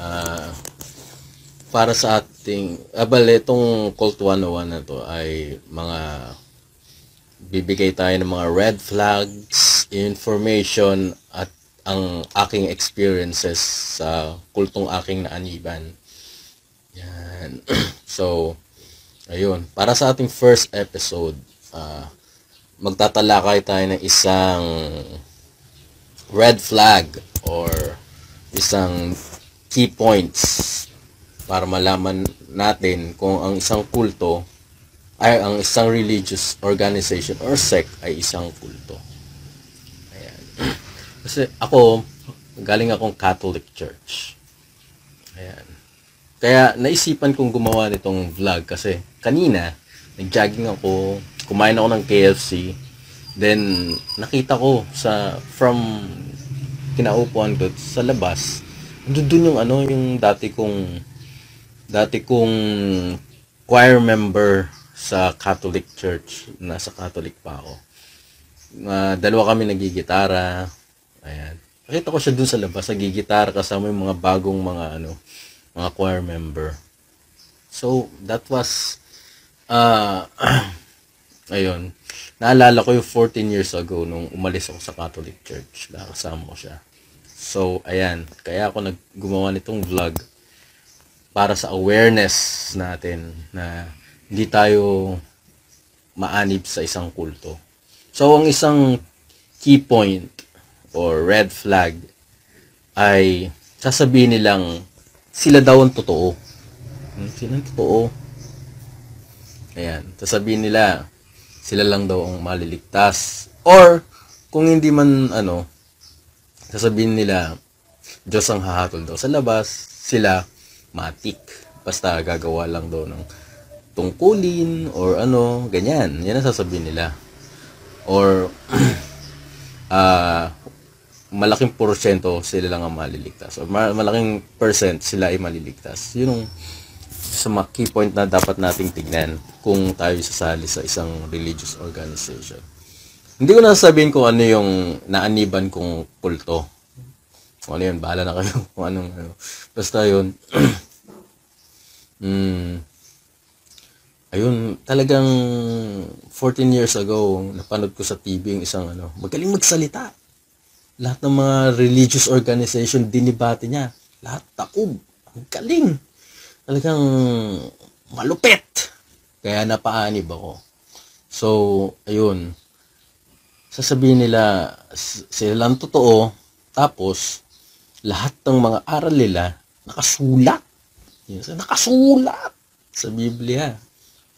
Ah, para sa ating, bale, itong Cult 101 na to ay bibigay tayo ng mga red flags, information, at ang aking experiences sa kultong aking naaniban. Yan. So, ayun. Para sa ating first episode, magtatalakay tayo ng isang red flag or isang key points para malaman natin kung ang isang kulto ay ang isang religious organization or sect ay isang kulto. Ayan. Kasi ako, galing akong Catholic Church. Ayan. Kaya naisipan kong gumawa nitong vlog kasi kanina, nag-jogging ako, kumain ako ng KFC, then nakita ko from kinaupuan ko sa labas, doon yung yung dati kong choir member sa Catholic Church, nasa Catholic pa ako. Dalawa kami nagigitara. Ayan. Nakita ko siya dun sa labas, nagigitara kasama yung mga bagong mga choir member. So, that was ayun. Naalala ko yung 14 years ago nung umalis ako sa Catholic Church. Kasama ko siya. So, ayan. Kaya ako gumawa nitong vlog para sa awareness natin na hindi tayo maanib sa isang kulto. So, ang isang key point or red flag ay sasabihin nilang sila daw ang totoo. Sila ang totoo. Ayan. Sasabihin nila sila lang daw ang maliligtas. Or, kung hindi man sasabihin nila Diyos ang hahatol daw sa labas, sila matik. Basta gagawa lang daw ng tungkulin or ganyan. Yan ang sasabihin nila. Or, malaking porsyento sila lang ang maliligtas. Or malaking percent sila ay maliligtas. Yun ang sa mga key point na dapat nating tignan kung tayo sasali sa isang religious organization. Hindi ko na sabihin kung ano yung naaniban kong kulto. Kung ano yun, bahala na kayo kung anong Basta yun. Ayun, talagang 14 years ago, napanood ko sa TV yung isang magaling magsalita. Lahat ng mga religious organization, dinibate niya. Lahat takub. Ang galing. Talagang malupit. Kaya napaanib ako. So, ayun. Sasabihin nila, sila lang totoo. Tapos, lahat ng mga aral nila, nakasulat. Nakasulat sa Biblia.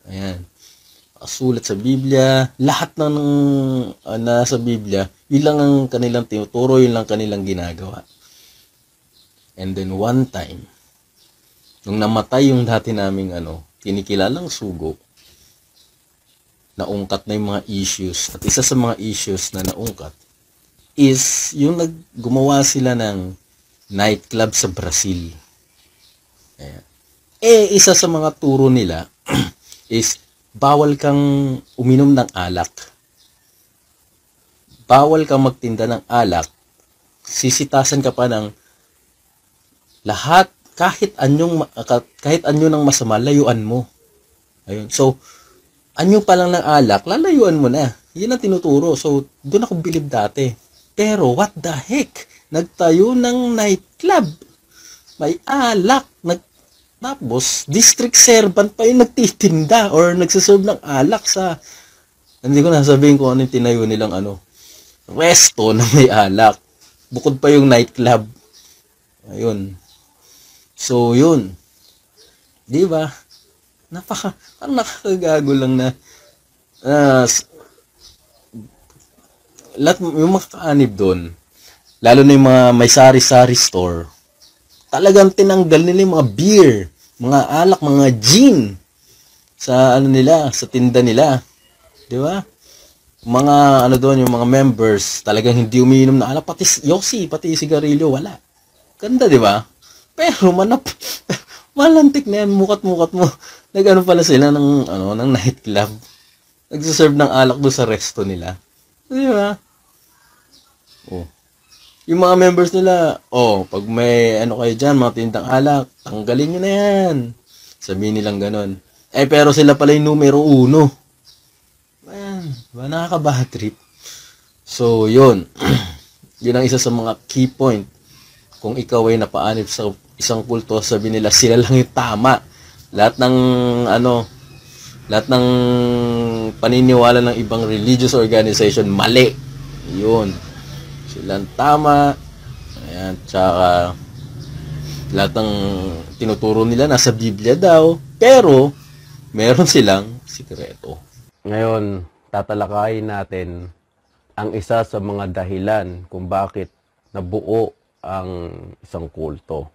Ayan. Nakasulat sa Biblia. Lahat ng nasa Biblia, yun lang ang kanilang tinuturo, yun lang kanilang ginagawa. And then one time, nung namatay yung dati naming kinikilalang sugo, naungkat na yung mga issues. At isa sa mga issues na naungkat is yung gumawa sila ng nightclub sa Brazil. Ayan. Isa sa mga turo nila is bawal kang uminom ng alak. Bawal kang magtinda ng alak. Sisitasan ka pa ng lahat, kahit anyo ng masama, layuan mo. Ayun. So, anyo pa lang ng alak, lalayuan mo na. Yun ang tinuturo. So, doon ako bilib dati. Pero, what the heck? Nagtayo ng nightclub. May alak. Tapos, district servant pa yung nagtitinda or nagsaserve ng alak sa... Hindi ko nasabihin kung ano yung tinayo nilang resto na may alak. Bukod pa yung nightclub. Ayun. So, yun. Di ba? Nakakagago lang na lahat yung mga kaanib doon, lalo na yung mga may sari-sari store, talagang tinanggal nila yung mga beer, mga alak, mga gin sa sa tinda nila. Di ba? Mga doon, yung mga members, talagang hindi umiinom na alak, pati yosi, pati sigarilyo, wala. Ganda, di ba? Pero malantik na yan, mukat-mukat mo. Pala sila ng nightclub. Nagsiserve ng alak doon sa resto nila. Di ba? Oh. Yung mga members nila, pag may ano kayo dyan, mga tindang alak, tanggalin nyo na yan. Sabihin nilang ganon. Pero sila pala yung numero 1. Man, ba nakaka-bad trip? So, yun. Yun ang isa sa mga key point. Kung ikaw ay napaanib sa isang kulto, sabi nila, sila lang yung tama. Lahat ng, lahat ng paniniwala ng ibang religious organization, mali. Yun. Silang tama. Ayan, tsaka, lahat ng tinuturo nila nasa Biblia daw. Pero, meron silang sikreto. Ngayon, tatalakayin natin ang isa sa mga dahilan kung bakit nabuo ang isang kulto.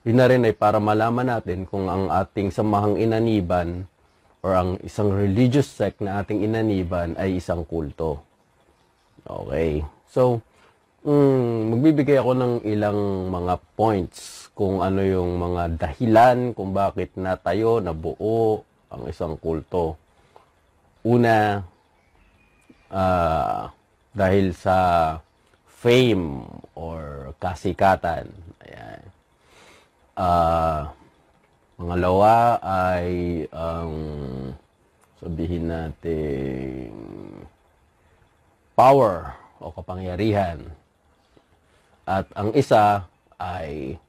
Yun na rin ay para malaman natin kung ang ating samahang inaniban or ang isang religious sect na ating inaniban ay isang kulto. Okay. So, magbibigay ako ng ilang mga points kung ano yung mga dahilan kung bakit natayo, nabuo ang isang kulto. Una, dahil sa fame or kasikatan. Ayan. Pangalawa ay sabihin natin power o kapangyarihan. At ang isa ay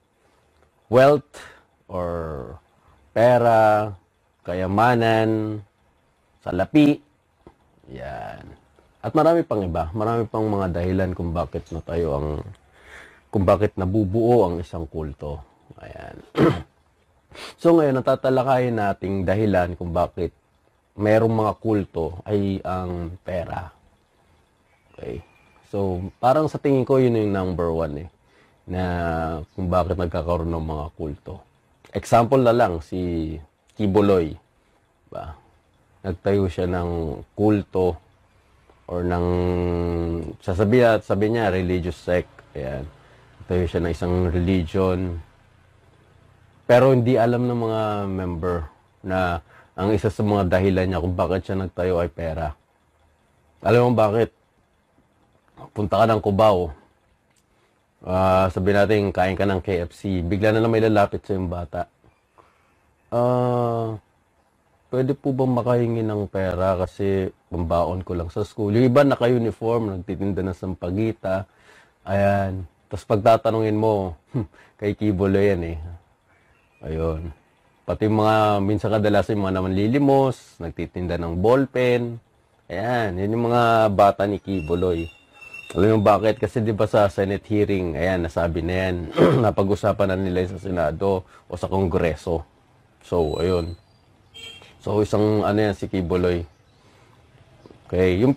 wealth or pera, kayamanan, salapi. Yan. At marami pang iba. Marami pang mga dahilan kung bakit kung bakit nabubuo ang isang kulto. Ayan. So ngayon, natatalakayin nating dahilan kung bakit mayroong mga kulto ay ang pera. Okay. So, parang sa tingin ko, yun yung number 1 na kung bakit nagkakaroon ng mga kulto. Example na lang, si Kibuloy. Ba? Nagtayo siya ng kulto or ng, sabi niya, religious sect. Ayan. Nagtayo siya ng isang religion. Pero hindi alam ng mga member na ang isa sa mga dahilan niya kung bakit siya nagtayo ay pera. Alam mo bakit? Punta ka ng Cubao. Sabi natin, kain ka ng KFC. Bigla na lang may lalapit sa yung bata. Pwede po bang makahingi ng pera kasi pambaon ko lang sa school. Yung iba naka-uniform, nagtitinda ng sampagita. Ayan. Tapos pagtatanungin mo, kay Kibolo yan Ayun. Pati mga, minsan kadalasan yung mga naman lilimos, nagtitinda ng ballpen. Ayan, yun yung mga bata ni Kibuloy. Alam mo bakit? Kasi di ba sa Senate hearing, ayan, nasabi na yan, napag-usapan na nila sa Senado o sa Kongreso. So, ayun. So, isang, yan, si Kibuloy. Okay, yung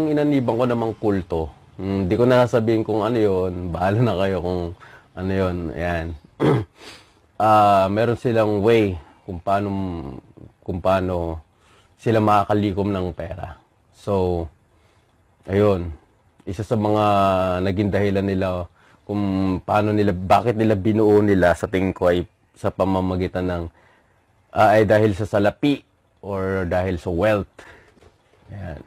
inaniban ko namang kulto, hindi ko nasasabihin kung ano yun, bahala na kayo kung ano yun, ayan. Meron silang way kung paano sila makakalikom ng pera. So, ayun. Isa sa mga naging dahilan nila kung paano nila, bakit nila binuo nila sa tingin ko ay sa pamamagitan ng ay dahil sa salapi or dahil sa wealth. Ayan.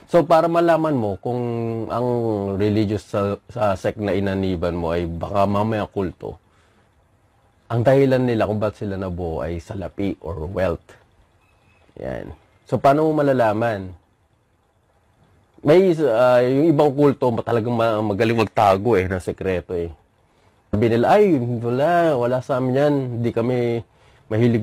So para malaman mo kung ang religious sa sect na inaniban mo ay baka mamaya kulto, ang dahilan nila kung bakit sila nabuo ay salapi or wealth. Ayan. So paano mo malalaman? May yung ibang kulto talagang magaling magtago na sekreto Sabi nila, ay wala sa amin yan. Hindi kami mahilig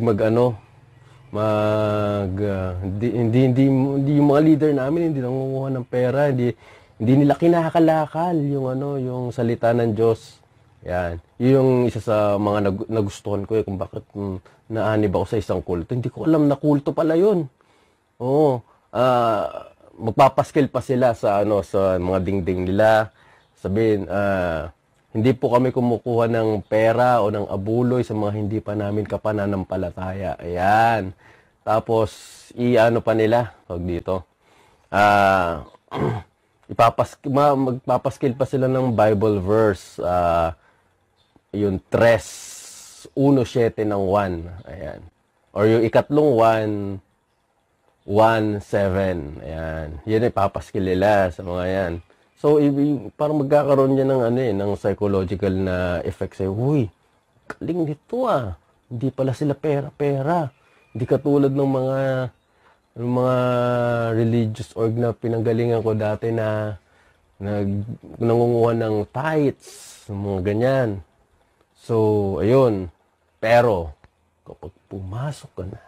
hindi yung mga leader namin hindi nangunguha ng pera, hindi nila kinakalakal yung salita ng Diyos. Yan. Yung isa sa mga nagustuhan ko kung bakit naanib ako sa isang kulto. Hindi ko alam na kulto pala yun. Oo. Magpapaskil pa sila sa mga dingding nila. Sabihin, hindi po kami kumukuha ng pera o ng abuloy sa mga hindi pa namin kapananampalataya. Ayan. Tapos pa nila pag dito. Magpapaskil pa sila ng Bible verse. Yung 3:1:7 ng 1. Ayan. Or yung ikatlong 1:7. Ayan. Yan ipapaskil nila sa mga yan. So, parang magkakaroon niya ng ng psychological na effect sa'yo. Uy, galing nito ah. Hindi pala sila pera-pera. Hindi katulad ng mga religious org na pinanggalingan ko dati na nangunguha ng tithes, mga ganyan. So, ayun. Pero, kapag pumasok ka na,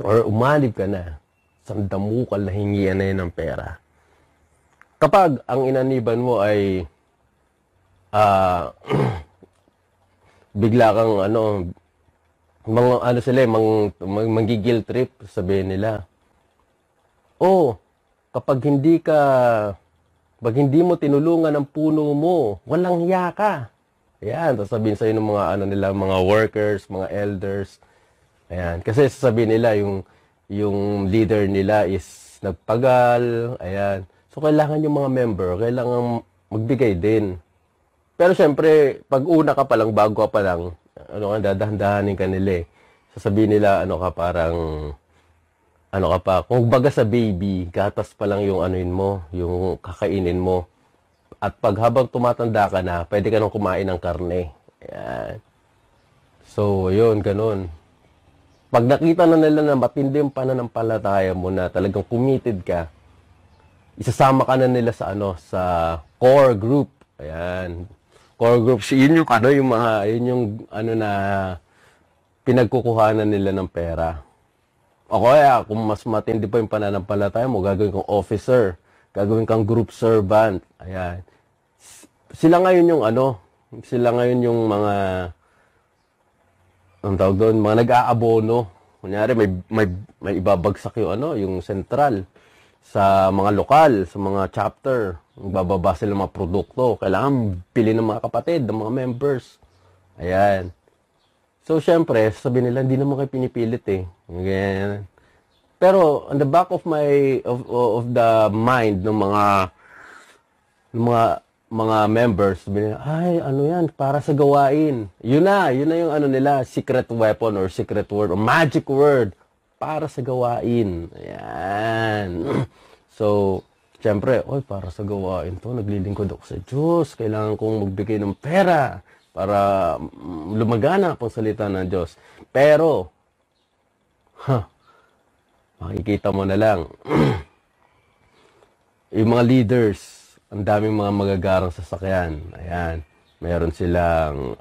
or umalib ka na, sandamukal na hingian na yun ng pera. Kapag ang inaniban mo ay bigla kang manggigil trip, sabihin nila. Oh, kapag hindi mo tinulungan ang puno mo, walang hiya ka. Ayan, sasabihin sa'yo ng mga mga workers, mga elders. Ayan, kasi sasabihin nila yung leader nila is nagpagal, ayan. So, kailangan yung mga member, kailangan magbigay din. Pero syempre, pag una ka pa lang, bago ka pa lang, dadahan-dahanin ka nila eh. Sasabihin nila, kung baga sa baby, gatas pa lang yung yung kakainin mo. At pag habang tumatanda ka na, pwede ka nang kumain ng karne. Ayan. So, yun, ganun. Pag nakita na nila na matindi yung pananampalataya mo na talagang committed ka, isasama ka na nila sa sa core group. Ayan. Core group, yun yung na pinagkukuhanan nila ng pera. O kaya, kung mas matindi pa yung pananampalataya mo, gagawin kang officer, gagawin kang group servant. Ayan. Sila ngayon yung mga ang tawag doon, mga nag-aabono. Kunyari, may ibabagsak yung sentral sa mga lokal, sa mga chapter. Bababa sila ng mga produkto. Kailangan pili ng mga kapatid, ng mga members. Ayan. So, syempre, sabi nila, hindi naman kayo pinipilit eh. Ganyan. Pero, on the back of the mind ng mga members, sabi nila, ay, yan, para sa gawain. Yun na yung nila, secret weapon or secret word or magic word. Para sa gawain. Ayan. So, syempre, para sa gawain to, naglilingkod ako sa Diyos. Kailangan kong magbigay ng pera para lumagana ang salita ng Diyos. Pero, makikita mo na lang, yung mga leaders, ang daming mga magagarang sasakyan. Ayan. Mayroon silang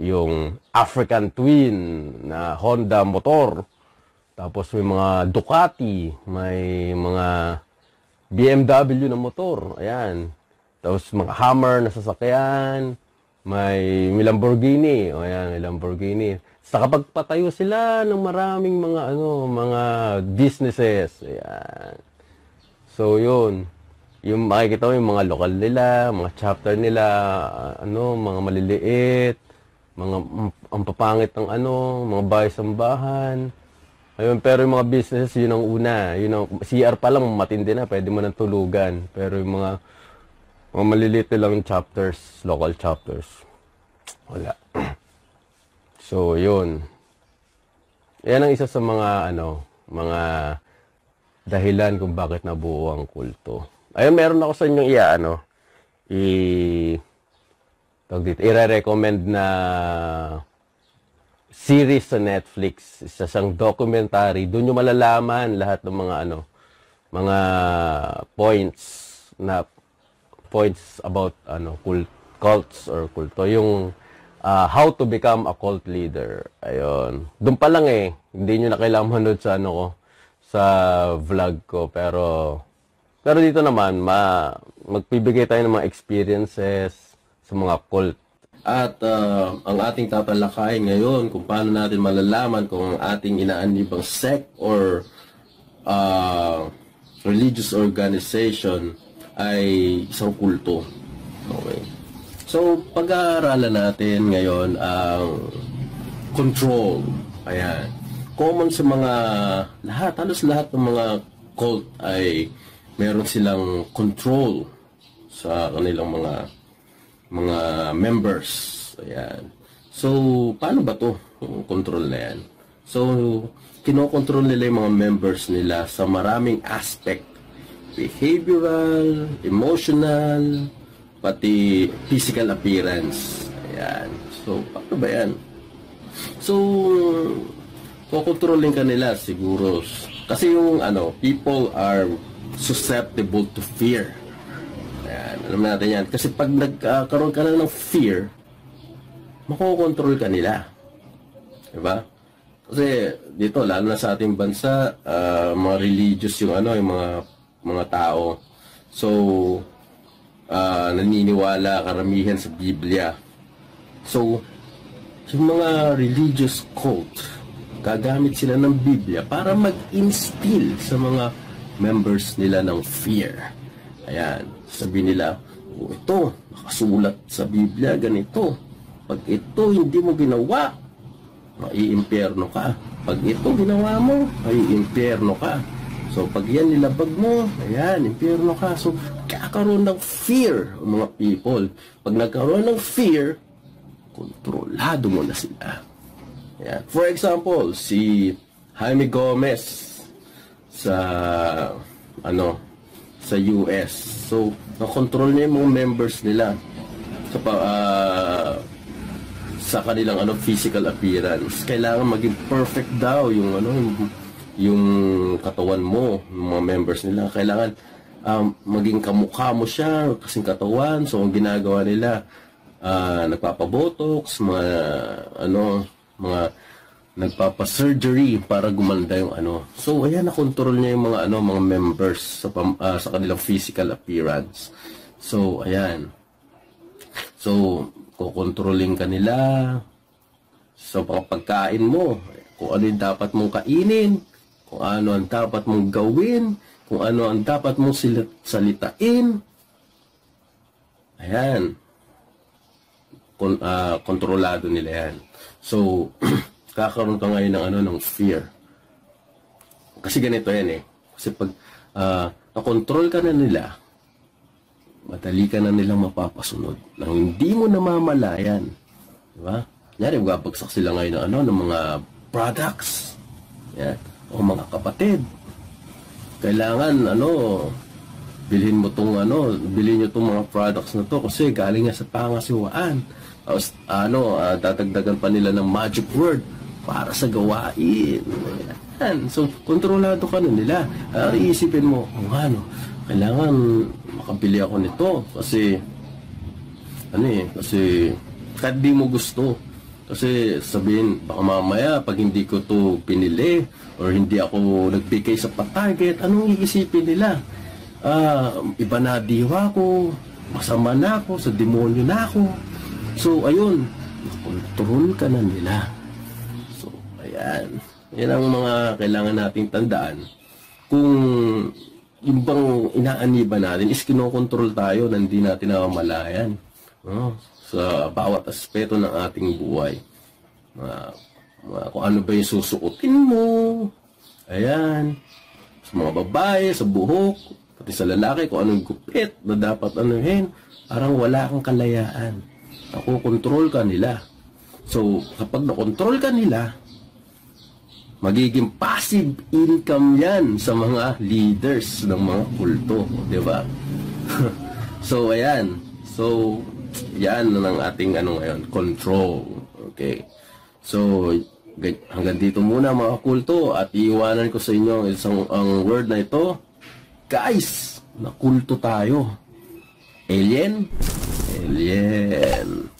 yung African Twin na Honda motor. Tapos may mga Ducati, may mga BMW na motor. Ayan. Tapos mga Hammer na sasakyan, may Lamborghini. Ayan, may Lamborghini. Sa kapag patayo sila ng maraming mga businesses. Ayan. So, yun. Yung makikita mo yung mga lokal nila, mga chapter nila, mga maliliit, ang papangit ng mga bahay-sambahan. Ayun, pero yung mga businesses, yun ang una. CR pa lang, matindi na, pwede mo nang tulugan. Pero yung mga maliliit lang chapters, local chapters, wala. So, yun. Yan ang isa sa mga dahilan kung bakit nabuo ang kulto. Ayun, meron ako sa inyong i-recommend na series sa Netflix. Isa siyang documentary. Doon nyo malalaman lahat ng mga points about cults or kulto. Yung how to become a cult leader. Ayun. Doon pa lang hindi nyo na kailangan manood sa sa vlog ko, pero dito naman, magbibigay tayo ng mga experiences sa mga cult. At ang ating tatalakayin ngayon, kung paano natin malalaman kung ang ating inaanibang sect or religious organization ay isang kulto. Okay. So, pag-aaralan natin ngayon ang control. Ayan. Common sa halos lahat ng mga cult ay meron silang control sa kanilang mga members. Ayan. So, paano ba to? Yung control na yan. So, kinokontrol nila yung mga members nila sa maraming aspect behavioral, emotional, pati physical appearance. Ayan. So, paano ba yan? So, kukontrolin ka nila siguro. Kasi yung people are susceptible to fear. Ayan, alam natin yan. Kasi pag nagkaroon ka na ng fear, makokontrol ka nila. Diba? Kasi dito, lalo na sa ating bansa, mga religious yung yung mga tao. So, naniniwala karamihan sa Biblia. So, yung mga religious cult, gagamit sila ng Biblia para mag-instill sa mga members nila ng fear. Ayan, sabi nila, ito, nakasulat sa Biblia, ganito. Pag ito hindi mo ginawa, maiimpyerno ka. Pag ito ginawa mo, maiimpyerno ka. So, pag yan nilabag mo, ayan, impyerno ka. So, kakaroon ng fear ang mga people. Pag nagkaroon ng fear, kontrolado mo na sila. Ayan. For example, si Jaime Gomez sa sa US. So, nakontrol niya yung mga members nila sa kanilang physical appearance. Kailangan maging perfect daw yung yung katawan mo, yung mga members nila. Kailangan maging kamukha mo siya, kasing katawan. So, ang ginagawa nila, nagpapabotox, mga nagpapa-surgery para gumanda yung So, ayan, nakontrol niya yung mga members sa kanilang physical appearance. So, ayan. So, kukontrolin ka nila sa pagkain mo, kung ano yung dapat mong kainin, kung ano ang dapat mong gawin, kung ano ang dapat mong salitain. Ayan. Kontrolado nila yan. So, kakaroon ka ngayon ng fear. Kasi ganito yan eh. Kasi pag nakontrol ka na nila, madali ka na nilang mapapasunod nang hindi mo namamalayan. Diba? Kunyari, babagsak sila ngayon ng mga products. Yan. O mga kapatid. Kailangan, bilhin nyo itong mga products na to kasi galing nga sa pangasiwaan. Dadagdagan pa nila ng magic word para sa gawain. Yan. So, kontrolado ka na nila. Iisipin mo, kailangan makabili ako nito kasi kahit di mo gusto. Kasi sabihin, baka mamaya pag hindi ko to pinili or hindi ako nagbigay sa target, anong iisipin nila? Iba na diwa ko, masama na ako, sa demonyo na ako. So, ayun, kontrol ka na nila. So, ayan. Yan ang mga kailangan nating tandaan. Kung yung bang inaaniba natin is kinokontrol tayo na hindi natin namamalayan. Sa bawat aspeto ng ating buhay. Kung ano ba yung susuotin mo. Ayan. Sa mga babae, sa buhok, pati sa lalaki, kung anong gupit na dapat anuhin. Parang wala kang kalayaan. Nakokontrol ka nila. So, kapag nakontrol ka nila, magiging passive income yan sa mga leaders ng mga kulto. Diba? So, ayan. So, yan ang ating ngayon, control. Okay. So, hanggang dito muna mga kulto at iiwanan ko sa inyo ang word na ito. Guys, nakulto tayo. Alien? Alien.